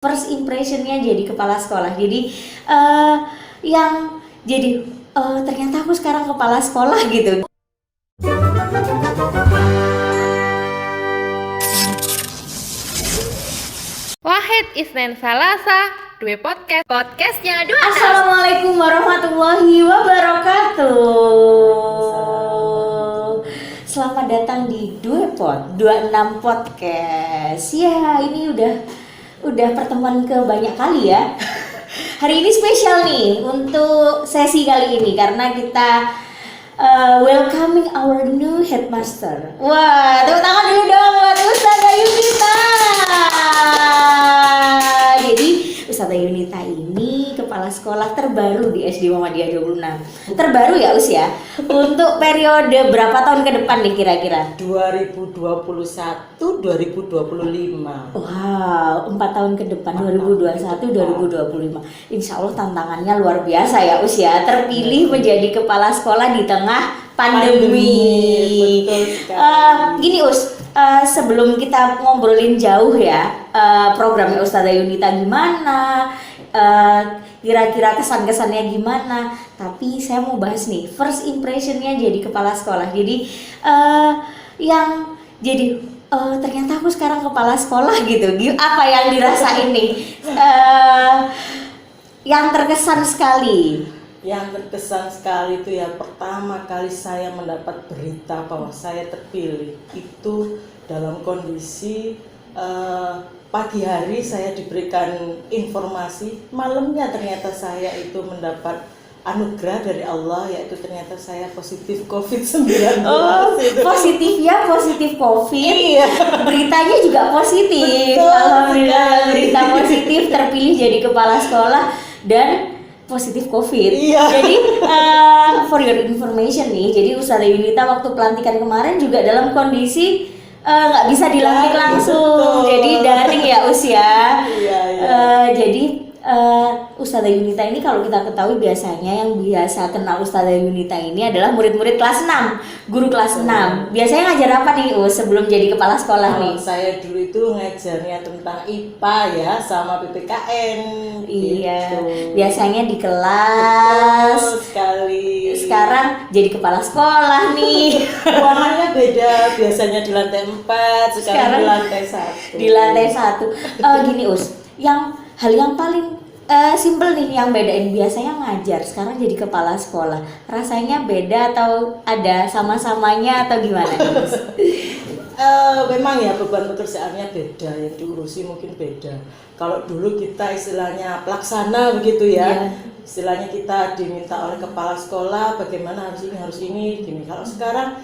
first impressionnya jadi kepala sekolah. Jadi yang jadi ternyata aku sekarang kepala sekolah gitu. Wahid Isnen Salasa, dua podcastnya dua. Assalamualaikum warahmatullahi wabarakatuh. Selamat datang di 26 podcast. Ya, ini udah pertemuan ke banyak kali ya. Hari ini spesial nih untuk sesi kali ini karena kita welcoming our new headmaster. Wah, tepuk tangan dulu dong buat Ustazah Yunita. Jadi Ustazah Yunita ini kepala sekolah terbaru di SD Muhammadiyah 26. Terbaru ya Us ya. Untuk periode berapa tahun ke depan nih kira-kira? 2021-2025. Wow, 4 tahun ke depan 2021-2025. Insya Allah tantangannya luar biasa ya Us ya. Terpilih menjadi kepala sekolah di tengah pandemi. Betul sekali. Gini Us, sebelum kita ngobrolin jauh ya, programnya Ustazah Yunita gimana, kira-kira kesan-kesannya gimana, tapi saya mau bahas nih first impressionnya jadi kepala sekolah. Jadi yang jadi ternyata aku sekarang kepala sekolah gitu. Apa yang dirasain nih? Yang terkesan sekali. Yang terkesan sekali itu ya, pertama kali saya mendapat berita bahwa saya terpilih itu dalam kondisi pagi hari saya diberikan informasi, malamnya ternyata saya itu mendapat anugerah dari Allah, yaitu ternyata saya positif COVID-19. Oh, positifnya positif COVID. Iya. Beritanya juga positif. Betul Alhamdulillah, sekali. berita positif, terpilih jadi kepala sekolah dan positif COVID. Iya. Jadi for your information nih, jadi Ustazah Yunita waktu pelantikan kemarin juga dalam kondisi nggak bisa dilantik Daring, langsung, betul. jadi daring ya Us ya. Iya, iya. Jadi Ustazah Yunita ini kalau kita ketahui biasanya yang biasa kenal Ustazah Yunita ini adalah murid-murid kelas 6, guru kelas 6. Biasanya ngajar apa nih Us sebelum jadi kepala sekolah nih? Kalau saya dulu itu ngajarnya tentang IPA ya sama PPKN. Iya, gitu. biasanya di kelas. Betul sekali. Sekarang jadi kepala sekolah nih. Ruangannya beda, biasanya di lantai 4, sekarang di lantai 1. Di lantai 1. Gini Us, hal yang paling simple nih yang bedain biasanya ngajar, sekarang jadi kepala sekolah. Rasanya beda atau ada sama-samanya atau gimana nih Us? Memang ya beban pekerjaannya beda, yang diurusi mungkin beda. Kalau dulu kita istilahnya pelaksana begitu ya, Iya. istilahnya kita diminta oleh kepala sekolah bagaimana harus ini gini. Kalau sekarang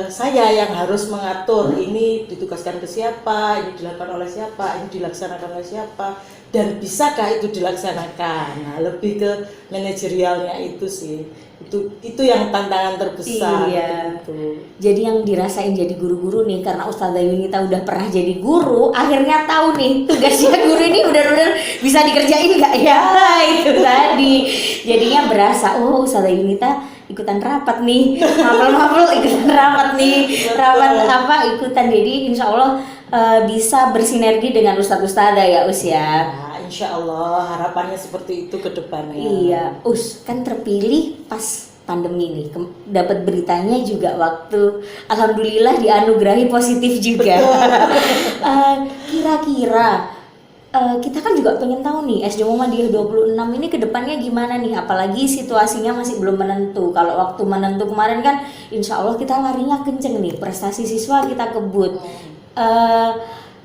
saya yang harus mengatur ini ditugaskan ke siapa, ini dilakukan oleh siapa, ini dilaksanakan oleh siapa, dan bisakah itu dilaksanakan. Nah, lebih ke manajerialnya itu sih. Itu yang tantangan terbesar. Iya. Gitu. Jadi yang dirasain jadi guru-guru nih, karena Ustazah Yunita udah pernah jadi guru, akhirnya tahu nih tugasnya guru ini benar-benar bisa dikerjain nggak ya? Itu tadi. Jadinya berasa, oh Ustazah Yunita ikutan rapat nih, mapel-mapel ikutan rapat nih, rapat apa ikutan. Jadi insya Allah bisa bersinergi dengan ustadz-ustadzah ya Us ya. Nah, insya Allah harapannya seperti itu ke depannya. Iya, Us kan terpilih pas pandemi nih, dapat beritanya juga waktu alhamdulillah dianugerahi positif juga. Kira-kira kita kan juga pengen tahu nih SD Muhammadiyah 26 ini ke depannya gimana nih, apalagi situasinya masih belum menentu. Kalau waktu menentu kemarin kan insya Allah kita larinya kenceng nih, prestasi siswa kita kebut.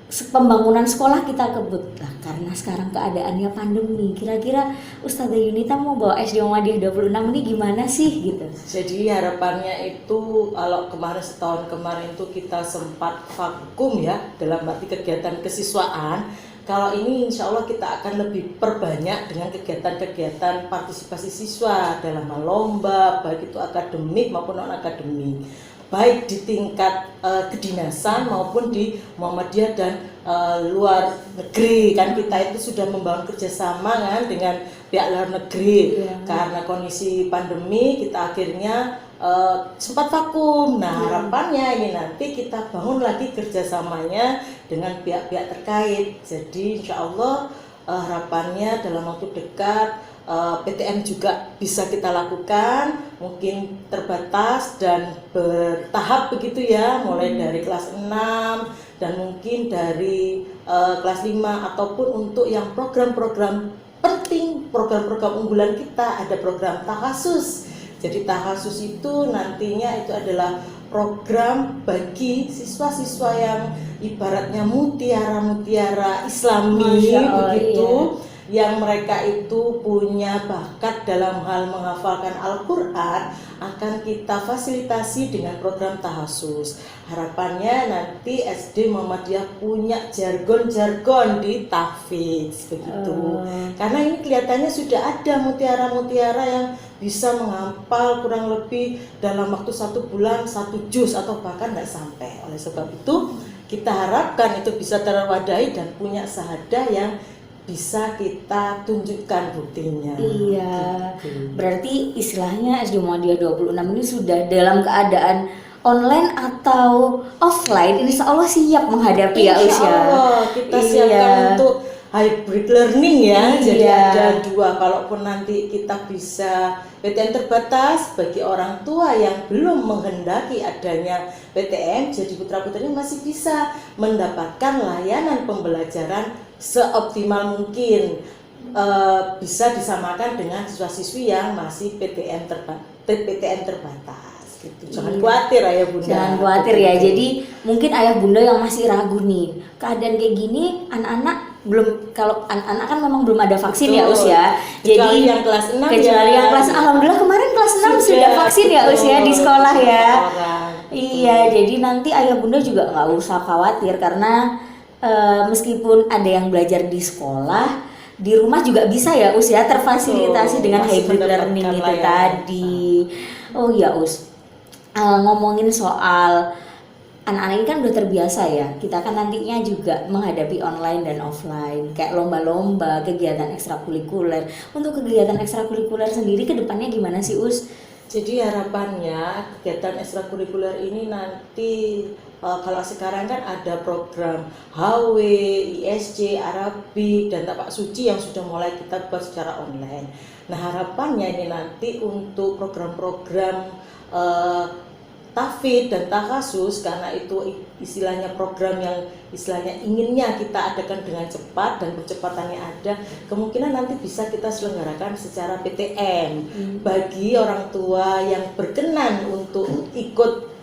Pembangunan sekolah kita kebut. Nah, karena sekarang keadaannya pandemi, kira-kira Ustazah Yunita mau bawa SD Muhammadiyah 26 ini gimana sih gitu? Jadi harapannya itu kalau setahun kemarin itu kita sempat vakum ya dalam arti kegiatan kesiswaan. Kalau ini insya Allah kita akan lebih perbanyak dengan kegiatan-kegiatan partisipasi siswa dalam hal lomba, baik itu akademik maupun non akademik, baik di tingkat kedinasan maupun di Muhammadiyah dan luar negeri. Kan kita itu sudah membangun kerjasama kan dengan pihak luar negeri. Iya. Karena kondisi pandemi kita akhirnya sempat vakum. Nah, harapannya ini nanti kita bangun lagi kerjasamanya dengan pihak-pihak terkait. Jadi insya Allah harapannya dalam waktu dekat PTM juga bisa kita lakukan, mungkin terbatas dan bertahap begitu ya, mulai dari kelas 6 dan mungkin dari kelas 5, ataupun untuk yang program-program penting, program-program unggulan kita ada program tahasus. Jadi tahasus itu nantinya itu adalah program bagi siswa-siswa yang ibaratnya mutiara-mutiara Islami Masya Allah, begitu, iya. yang mereka itu punya bakat dalam hal menghafalkan Al-Quran, akan kita fasilitasi dengan program tahasus. Harapannya nanti SD Muhammadiyah punya jargon-jargon di tahfidz begitu. Karena ini kelihatannya sudah ada mutiara-mutiara yang bisa menghafal kurang lebih dalam waktu 1 bulan 1 juz atau bahkan nggak sampai. Oleh sebab itu kita harapkan itu bisa terwadahi dan punya sahadah yang bisa kita tunjukkan buktinya. Iya. Gitu. Berarti istilahnya SD Muhammadiyah 26 ini sudah dalam keadaan online atau offline, insya Allah siap menghadapi ya Us Insya ya. Allah kita Iya. siapkan untuk hybrid learning ya. Jadi Iya. ada 2, kalaupun nanti kita bisa PTM terbatas bagi orang tua yang belum menghendaki adanya PTM, jadi putra-putrinya masih bisa mendapatkan layanan pembelajaran seoptimal mungkin. Bisa disamakan dengan siswa-siswi yang masih PTM terbatas gitu. Jangan khawatir ayah bunda. Jangan khawatir ya. Jadi mungkin ayah bunda yang masih ragu nih, keadaan kayak gini anak-anak belum, kalau anak-anak kan memang belum ada vaksin ya Us ya. Kecuali yang kelas 6 kecuali yang kelas, alhamdulillah kemarin kelas 6 sudah vaksin ya Us ya di sekolah ya. Iya, jadi nanti ayah bunda juga nggak usah khawatir karena meskipun ada yang belajar di sekolah, di rumah juga bisa ya Us ya, terfasilitasi dengan masih hybrid mendapatkan learning itu layanan. tadi. Oh ya Us, ngomongin soal anak-anak ini kan udah terbiasa ya, kita kan nantinya juga menghadapi online dan offline, kayak lomba-lomba, kegiatan ekstrakurikuler. Untuk kegiatan ekstrakurikuler sendiri ke depannya gimana sih Us? Jadi harapannya kegiatan ekstrakurikuler ini nanti kalau sekarang kan ada program HW, ISC, Arabik, dan tapak suci yang sudah mulai kita buat secara online. Nah harapannya ini nanti untuk program-program tahfidz dan tahasus, karena itu istilahnya program yang istilahnya inginnya kita adakan dengan cepat dan percepatannya ada, kemungkinan nanti bisa kita selenggarakan secara PTM bagi orang tua yang berkenan untuk ikut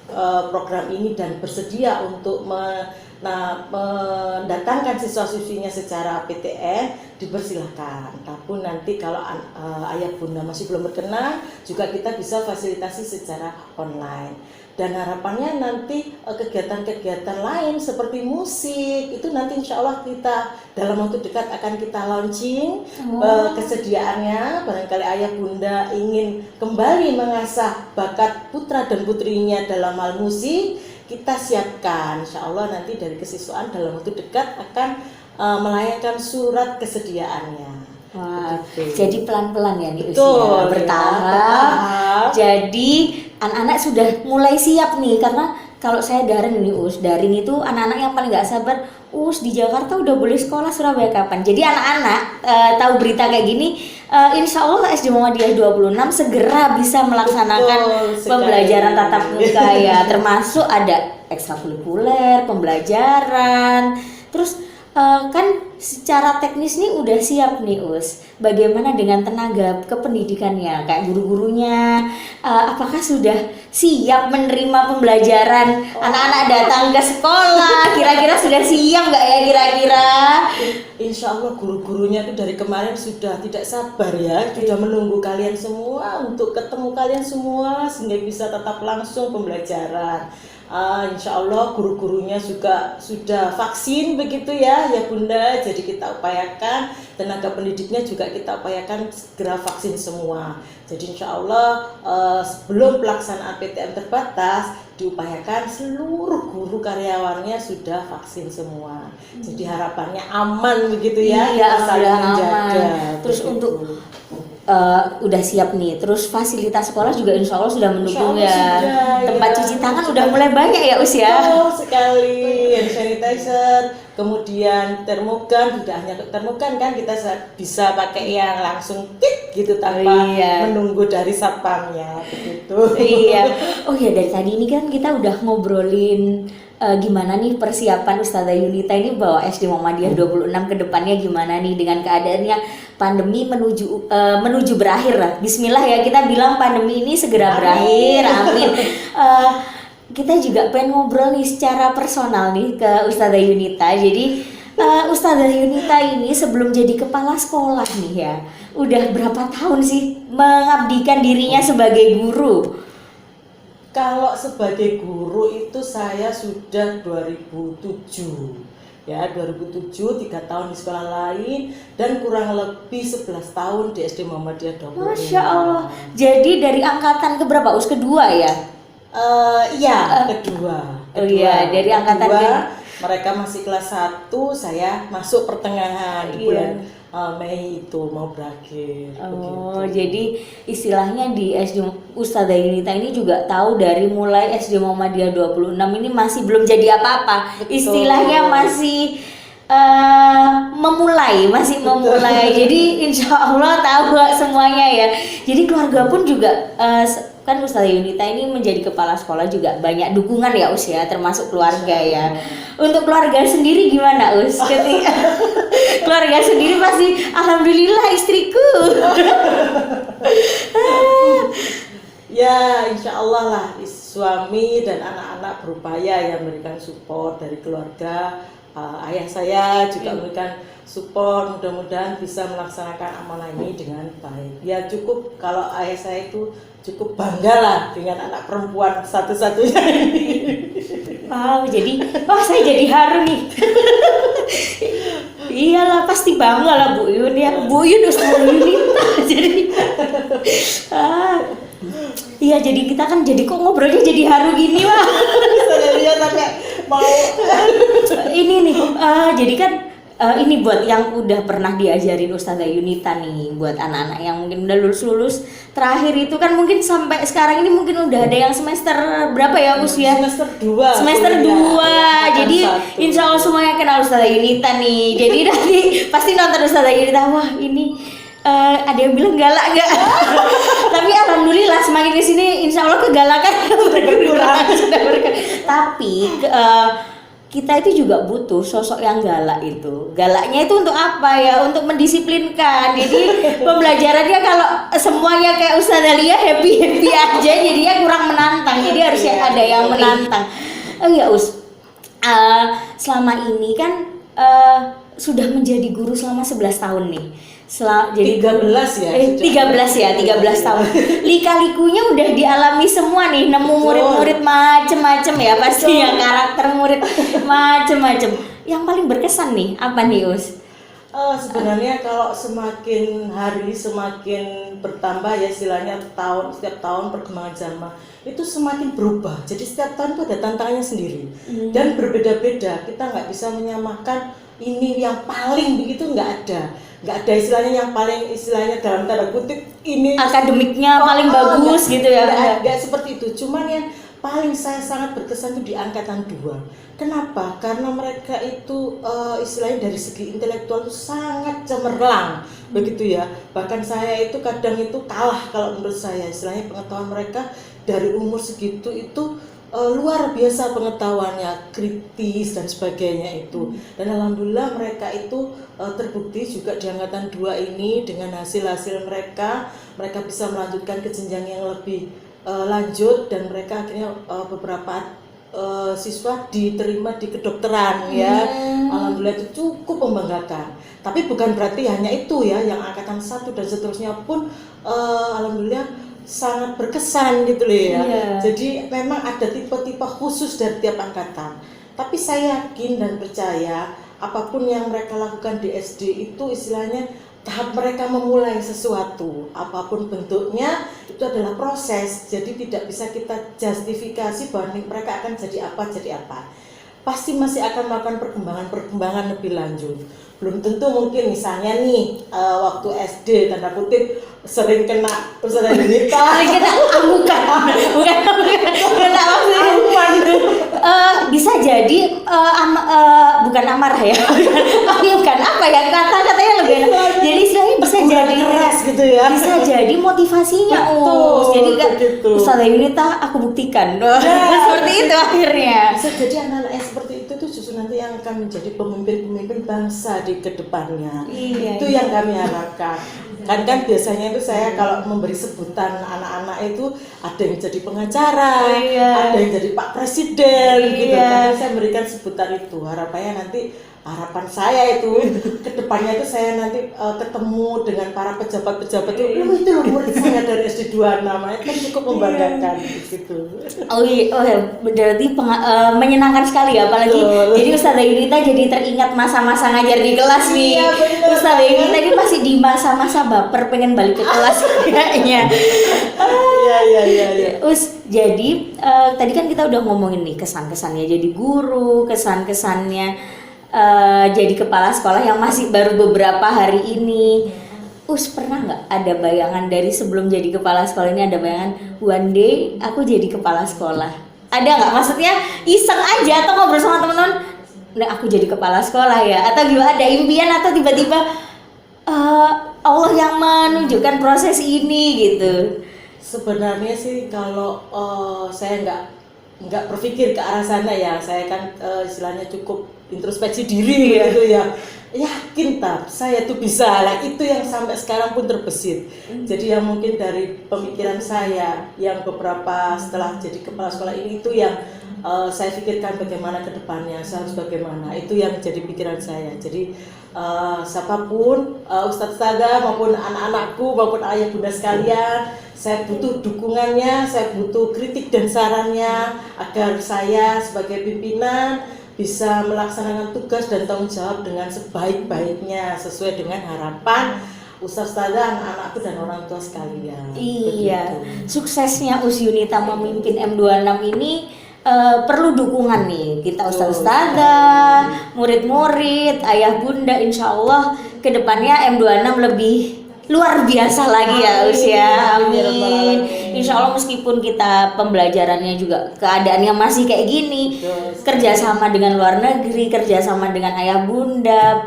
program ini dan bersedia untuk mendatangkan siswa-siswinya secara PTM, dipersilahkan. Tapi nanti kalau ayah bunda masih belum berkenan, juga kita bisa fasilitasi secara online. Dan harapannya nanti kegiatan-kegiatan lain seperti musik itu nanti insya Allah kita dalam waktu dekat akan kita launching kesediaannya. Barangkali ayah bunda ingin kembali mengasah bakat putra dan putrinya dalam hal musik, kita siapkan. Insya Allah nanti dari kesiswaan dalam waktu dekat akan melayangkan surat kesediaannya. Wah, Begitu. jadi pelan-pelan ya nih Betul, usia ya, bertahap. Jadi anak-anak sudah mulai siap nih, karena kalau saya daring nih daring itu anak-anak yang paling nggak sabar, di Jakarta udah boleh sekolah, Surabaya kapan? Jadi anak-anak tahu berita kayak gini, insya Allah SD Muhammadiyah 26 segera bisa melaksanakan Betul sekali. pembelajaran tatap muka ya, termasuk ada ekstrakurikuler, pembelajaran, terus kan secara teknis nih udah siap nih Us. Bagaimana dengan tenaga kependidikannya, kayak guru-gurunya, apakah sudah siap menerima pembelajaran anak-anak datang ke sekolah? Kira-kira sudah siap nggak ya kira-kira? Insya Allah guru-gurunya itu dari kemarin sudah tidak sabar ya, sudah menunggu kalian semua untuk ketemu kalian semua sehingga bisa tetap langsung pembelajaran. Insya Allah guru-gurunya juga sudah vaksin begitu ya bunda. Jadi kita upayakan tenaga pendidiknya juga kita upayakan segera vaksin semua. Jadi insya Allah sebelum pelaksanaan PTM terbatas diupayakan seluruh guru karyawannya sudah vaksin semua. Jadi harapannya aman begitu ya, Iya, kita saling alhamdulillah menjaga. aman. Terus begitu. untuk udah siap nih. Terus fasilitas sekolah juga insya Allah sudah mendukung Insya Allah ya. sudah, Tempat ya. cuci tangan udah mulai banyak ya Us ya. Betul sekali, hand sanitizer, kemudian termogan, tidak hanya termogan kan kita bisa pakai yang langsung kit gitu tanpa Iya. menunggu dari satpamnya begitu. Iya. Oh ya, dari tadi ini kan kita udah ngobrolin gimana nih persiapan Ustazah Yunita ini bawa SD Muhammadiyah 26 ke depannya gimana nih dengan keadaannya pandemi menuju berakhir lah. Bismillah ya, kita bilang pandemi ini segera berakhir. Amin. Kita juga pengen ngobrol nih secara personal nih ke Ustazah Yunita. Jadi Ustazah Yunita ini sebelum jadi kepala sekolah nih ya, udah berapa tahun sih mengabdikan dirinya sebagai guru? Kalau sebagai guru itu saya sudah 2007 ya, 2007 3 tahun di sekolah lain dan kurang lebih 11 tahun di SD Muhammadiyah 26. Masya Allah. Jadi dari angkatan keberapa? Kedua ya? Iya, kedua. Oh iya, dari angkatan mereka masih kelas 1, saya masuk pertengahan di Iya. bulan Mei itu mau berakhir. Oh, begitu. jadi istilahnya di SD Ustazah Yunita ini juga tahu dari mulai SD Muhammadiyah 26 ini masih belum jadi apa-apa. Betul. Istilahnya masih masih memulai. Jadi insya Allah tahu semuanya ya. Jadi keluarga pun juga kan Ustazah Yunita ini menjadi kepala sekolah juga banyak dukungan ya Us ya, termasuk keluarga ya. Untuk keluarga sendiri gimana Us? Ketika keluarga sendiri pasti alhamdulillah istriku. Ya, insya Allah lah suami dan anak-anak berupaya ya memberikan support dari keluarga. Ayah saya juga memberikan support, mudah-mudahan bisa melaksanakan amanah ini dengan baik. Ya cukup, kalau ayah saya itu cukup bangga lah dengan anak perempuan satu-satunya ini. Wow, saya jadi haru nih. Iyalah pasti bangga lah Bu Yun ya. Bu Yun Ustazah Yunita. Jadi iya, jadi kita kan jadi kok ngobrolnya jadi haru gini wah. Saya lihat sampai mau Ini nih, jadi kan ini buat yang udah pernah diajarin Ustazah Yunita nih, buat anak-anak yang mungkin udah lulus terakhir itu kan mungkin sampai sekarang ini mungkin udah ada yang semester berapa ya Us ya? semester 2. Semester 2. Jadi insya Allah semuanya kenal Ustazah Yunita nih. Jadi nanti pasti nonton Ustazah Yunita, wah ini ada yang bilang galak nggak? Tapi alhamdulillah semakin kesini insya Allah kegalakan berkurang. Tapi kita itu juga butuh sosok yang galak itu. Galaknya itu untuk apa ya? Untuk mendisiplinkan. Jadi pembelajarannya kalau semuanya kayak Ustazah Lia happy aja, jadinya kurang menantang. Jadi harus ada yang menantang. Oh ya Us, selama ini kan sudah menjadi guru selama 11 tahun nih. Jadi 13 ya. 13 tahun. Lika-likunya udah dialami semua nih, nemu murid-murid macem-macem ya pastinya, karakter murid macem-macem. Yang paling berkesan nih apa nih Us? Sebenarnya kalau semakin hari semakin bertambah ya istilahnya setiap tahun perkembangan zaman itu semakin berubah. Jadi setiap tahun itu ada tantangannya sendiri dan berbeda-beda. Kita nggak bisa menyamakan ini yang paling begitu, nggak ada istilahnya yang paling istilahnya dalam tanda kutip ini akademiknya paling bagus gitu ya. Nggak seperti itu. Cuman yang paling saya sangat berkesan itu di angkatan 2. Kenapa? Karena mereka itu istilahnya dari segi intelektual itu sangat cemerlang, begitu ya. Bahkan saya itu kadang itu kalah kalau menurut saya, istilahnya pengetahuan mereka dari umur segitu itu luar biasa pengetahuannya, kritis dan sebagainya itu. Dan alhamdulillah mereka itu terbukti juga di angkatan 2 ini dengan hasil-hasil mereka bisa melanjutkan ke jenjang yang lebih lanjut dan mereka akhirnya beberapa siswa diterima di kedokteran ya. Alhamdulillah itu cukup membanggakan. Tapi bukan berarti hanya itu ya, yang angkatan 1 dan seterusnya pun alhamdulillah sangat berkesan gitu loh ya. Jadi memang ada tipe-tipe khusus dari tiap angkatan. Tapi saya yakin dan percaya apapun yang mereka lakukan di SD itu istilahnya tahap mereka memulai sesuatu, apapun bentuknya itu adalah proses. Jadi tidak bisa kita justifikasi bahwa mereka akan jadi apa. Pasti masih akan melakukan perkembangan lebih lanjut. belum tentu mungkin misalnya nih waktu SD tanda kutip sering kena Ustazah Yunita. Kita bukan maksudnya. Bisa jadi bukan amarah ya. Bukan apa ya kata-katanya lebih enak. Jadi istilahnya bisa jadi keras gitu ya. Bisa jadi motivasinya. Jadi kan Ustazah Yunita aku buktikan. Seperti itu akhirnya. Bisa jadi anak-anak seperti itu tuh justru nanti yang akan menjadi pemimpin-pemimpin bangsa di kedepannya. Itu yang kami harapkan. Kan biasanya itu saya kalau memberi sebutan anak-anak itu ada yang jadi pengacara, ada yang jadi Pak Presiden gitu. Karena saya memberikan sebutan itu. Harapan saya itu kedepannya itu saya nanti ketemu dengan para pejabat-pejabat itu loh murid saya dari SD 26 itu kan cukup membanggakan gitu. Oh iya, berarti menyenangkan sekali ya, apalagi jadi Ustazah Yunita jadi teringat masa-masa ngajar di kelas nih. Ustazah Yunita ini masih di masa-masa baper pengen balik ke kelas kayaknya. Iya. Jadi tadi kan kita udah ngomongin nih kesan-kesannya jadi guru, kesan-kesannya jadi kepala sekolah yang masih baru beberapa hari ini. Pernah nggak ada bayangan dari sebelum jadi kepala sekolah ini, ada bayangan one day aku jadi kepala sekolah? Ada nggak? Maksudnya iseng aja atau ngobrol sama teman-teman, nah aku jadi kepala sekolah ya? Atau gimana, ada impian atau tiba-tiba Allah yang menunjukkan proses ini gitu? Sebenarnya sih kalau saya nggak berpikir ke arah sana ya, saya kan istilahnya cukup introspeksi diri gitu ya, yakin saya tuh bisa lah, itu yang sampai sekarang pun terbesit. Jadi yang mungkin dari pemikiran saya yang beberapa setelah jadi kepala sekolah ini itu yang saya pikirkan bagaimana ke depannya, saya harus bagaimana, itu yang jadi pikiran saya. Jadi siapapun Ustazah maupun anak-anakku maupun ayah bunda sekalian, saya butuh dukungannya, saya butuh kritik dan sarannya agar saya sebagai pimpinan bisa melaksanakan tugas dan tanggung jawab dengan sebaik-baiknya sesuai dengan harapan Ustazah, anak-anakku dan orang tua sekalian. Iya. Begitu. Suksesnya Yunita memimpin M26 ini perlu dukungan nih kita Ustazah, murid-murid, ayah bunda, insya Allah kedepannya M26 lebih luar biasa lagi ya Amin. Insya Allah meskipun kita pembelajarannya juga keadaannya masih kayak gini, kerjasama dengan luar negeri, kerjasama dengan ayah bunda,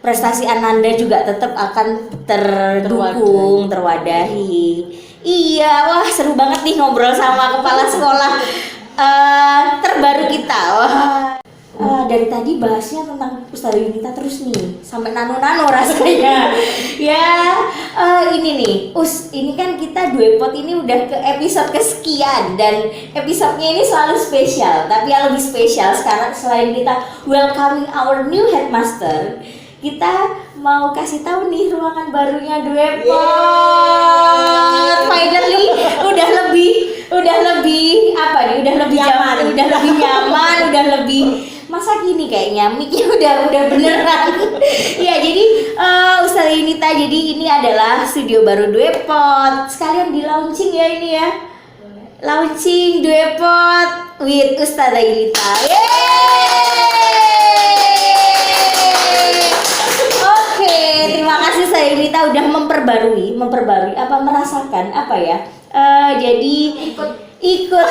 prestasi Ananda juga tetap akan terdukung, terwadahi. Iya, wah seru banget nih ngobrol sama kepala sekolah terbaru kita. Dari tadi bahasnya tentang Ustazah Yunita terus nih, sampai nano-nano rasanya. Ini nih, ini kan kita Dwepot ini udah ke episode kesekian dan episodenya ini selalu spesial. Tapi yang lebih spesial sekarang selain kita welcoming our new headmaster, kita mau kasih tahu nih ruangan barunya Dwepot. Finally udah lebih apa nih? Udah lebih nyaman, udah lebih masa gini kayaknya mic-nya udah beneran. Ya jadi Ustazah Yunita, jadi ini adalah studio baru Dwepot. Sekalian di launching ya ini ya. Launching Dwepot with Ustazah Yunita. Oke, terima kasih Ustazah Yunita udah memperbarui apa merasakan apa ya? Jadi ikut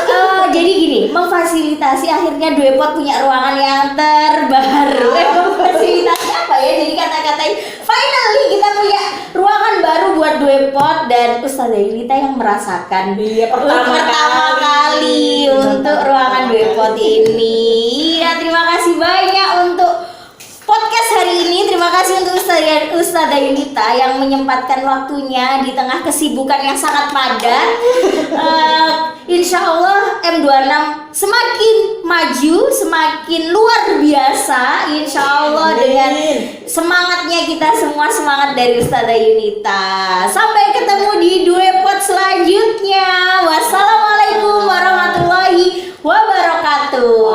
jadi gini, memfasilitasi akhirnya Dwepot punya ruangan yang terbaru. Memfasilitasi apa ya? Jadi kata-katain finally kita punya ruangan baru buat Dwepot dan Ustazah Yunita yang merasakan pertama kali untuk ruangan Dwepot ini. Ya, terima kasih banyak untuk podcast hari ini. Terima kasih untuk Ustazah Yunita yang menyempatkan waktunya di tengah kesibukan yang sangat padat. Insya Allah M26 semakin maju, semakin luar biasa. Insya Allah dengan semangatnya kita semua, semangat dari Ustazah Yunita. Sampai ketemu di Dwepot selanjutnya. Wassalamualaikum warahmatullahi wabarakatuh.